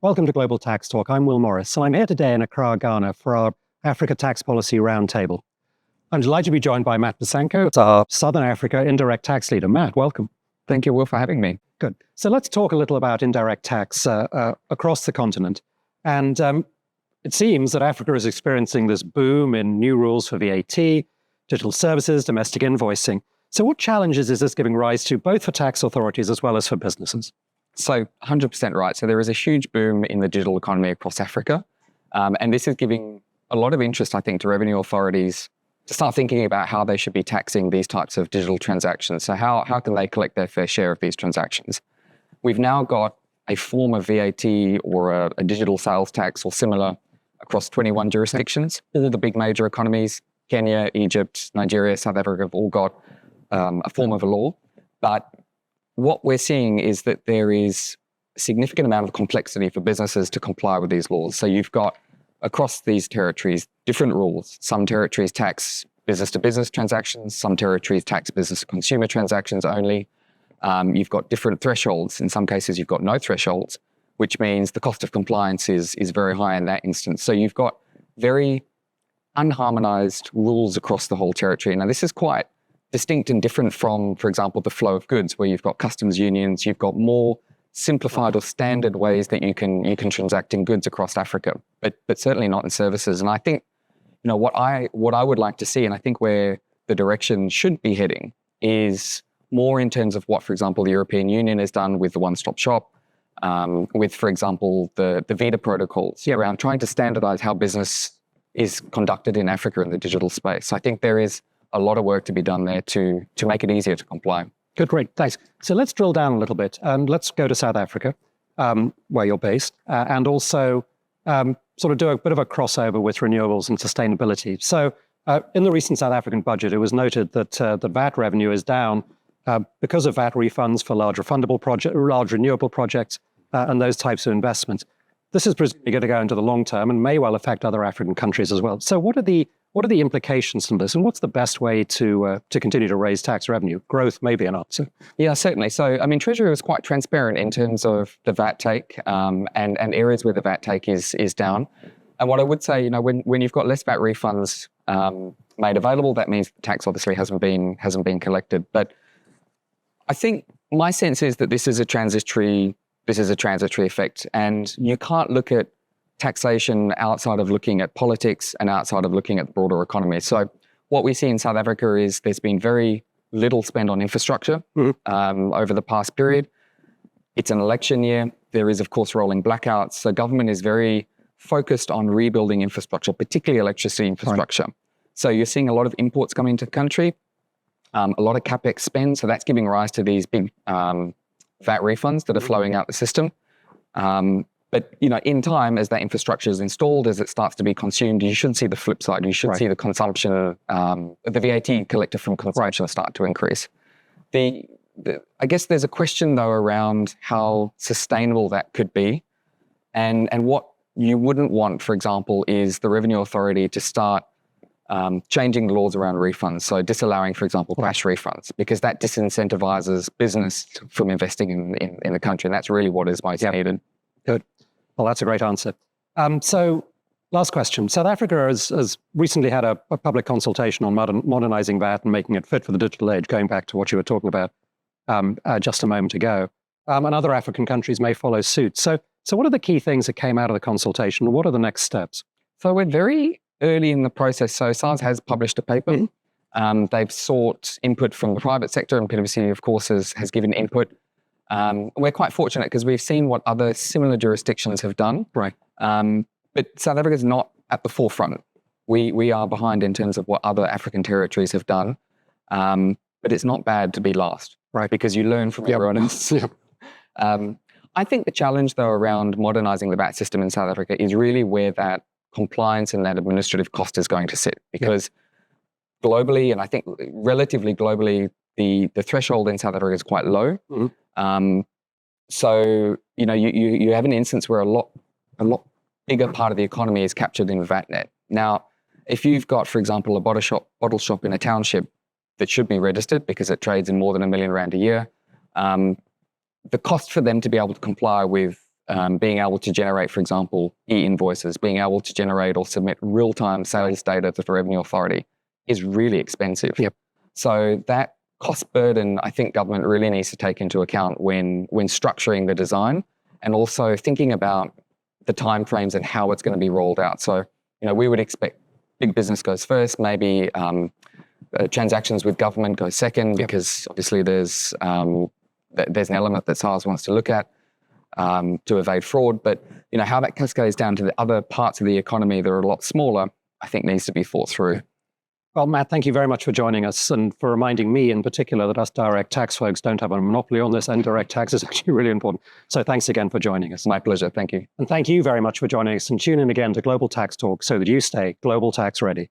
Welcome to Global Tax Talk. I'm Will Morris, and I'm here today in Accra, Ghana for our Africa Tax Policy Roundtable. I'm delighted to be joined by Matt Besanko. It's our Southern Africa indirect tax leader. Matt, welcome. Thank you, Will, for having me. Good. So let's talk a little about indirect tax across the continent. And it seems that Africa is experiencing this boom in new rules for VAT, digital services, domestic invoicing. So what challenges is this giving rise to, both for tax authorities as well as for businesses? So 100% right. So there is a huge boom in the digital economy across Africa. And this is giving a lot of interest, I think, to revenue authorities to start thinking about how they should be taxing these types of digital transactions. So how can they collect their fair share of these transactions? We've now got a form of VAT or a digital sales tax or similar across 21 jurisdictions. All the big major economies, Kenya, Egypt, Nigeria, South Africa, have all got a form of a law. But what we're seeing is that there is a significant amount of complexity for businesses to comply with these laws. So you've got, across these territories, different rules. Some territories tax business-to-business transactions, some territories tax business-to-consumer transactions only. You've got different thresholds. In some cases, you've got no thresholds, which means the cost of compliance is very high in that instance. So you've got very unharmonized rules across the whole territory. Now, this is quite distinct and different from, for example, the flow of goods, where you've got customs unions, you've got more simplified or standard ways that you can transact in goods across Africa, but certainly not in services. And I think, what I would like to see, and I think where the direction should be heading, is more in terms of what, for example, the European Union has done with the one-stop shop, with, for example, the Vita protocols around trying to standardize how business is conducted in Africa in the digital space. I think there is a lot of work to be done there to make it easier to comply. Good, great, thanks. So let's drill down a little bit and let's go to South Africa, where you're based, and also sort of do a bit of a crossover with renewables and sustainability. So in the recent South African budget, it was noted that the VAT revenue is down because of VAT refunds for large renewable projects and those types of investments. This is presumably going to go into the long term and may well affect other African countries as well. So what are the implications from this, and what's the best way to continue to raise tax revenue? Growth may be an answer. Yeah, certainly. So, Treasury was quite transparent in terms of the VAT take and areas where the VAT take is down. And what I would say, when you've got less VAT refunds made available, that means the tax obviously hasn't been collected. But I think my sense is that this is a transitory effect, and you can't look at taxation outside of looking at politics and outside of looking at the broader economy. So what we see in South Africa is there's been very little spent on infrastructure over the past period. It's an election year. There is, of course, rolling blackouts. So government is very focused on rebuilding infrastructure, particularly electricity infrastructure. Right. So you're seeing a lot of imports coming into the country, a lot of capex spend. So that's giving rise to these big VAT refunds that are flowing out the system. But, in time, as that infrastructure is installed, as it starts to be consumed, you should see the flip side. You should see the consumption, the VAT collected from consumption start to increase. I guess there's a question, though, around how sustainable that could be. And what you wouldn't want, for example, is the Revenue Authority to start changing the laws around refunds. So disallowing, for example, cash refunds, because that disincentivizes business from investing in the country. And that's really what is most needed. Good. Well, that's a great answer. So last question. South Africa has recently had a public consultation on modernizing VAT and making it fit for the digital age, going back to what you were talking about just a moment ago. And other African countries may follow suit. So what are the key things that came out of the consultation? What are the next steps? So we're very early in the process. So SARS has published a paper. They've sought input from the private sector, and PwC, of course, has given input. We're quite fortunate because we've seen what other similar jurisdictions have done. Right. But South Africa is not at the forefront. We are behind in terms of what other African territories have done. But it's not bad to be last, right? Because you learn from everyone else. I think the challenge, though, around modernizing the VAT system in South Africa is really where that compliance and that administrative cost is going to sit. Because globally, and I think relatively globally, the threshold in South Africa is quite low. So, you have an instance where a lot bigger part of the economy is captured in VAT net. Now, if you've got, for example, a bottle shop in a township that should be registered because it trades in more than R1 million a year, the cost for them to be able to comply with being able to generate, for example, e-invoices, being able to generate or submit real-time sales data to the Revenue Authority is really expensive. Yep. So that cost burden, I think government really needs to take into account when structuring the design, and also thinking about the timeframes and how it's going to be rolled out. So, we would expect big business goes first, maybe transactions with government go second, because obviously there's an element that SARS wants to look at to evade fraud. But how that cascades down to the other parts of the economy that are a lot smaller, I think needs to be thought through. Well, Matt, thank you very much for joining us and for reminding me in particular that us direct tax folks don't have a monopoly on this, and direct tax is actually really important. So thanks again for joining us. My pleasure. Thank you. And thank you very much for joining us, and tune in again to Global Tax Talk so that you stay global tax ready.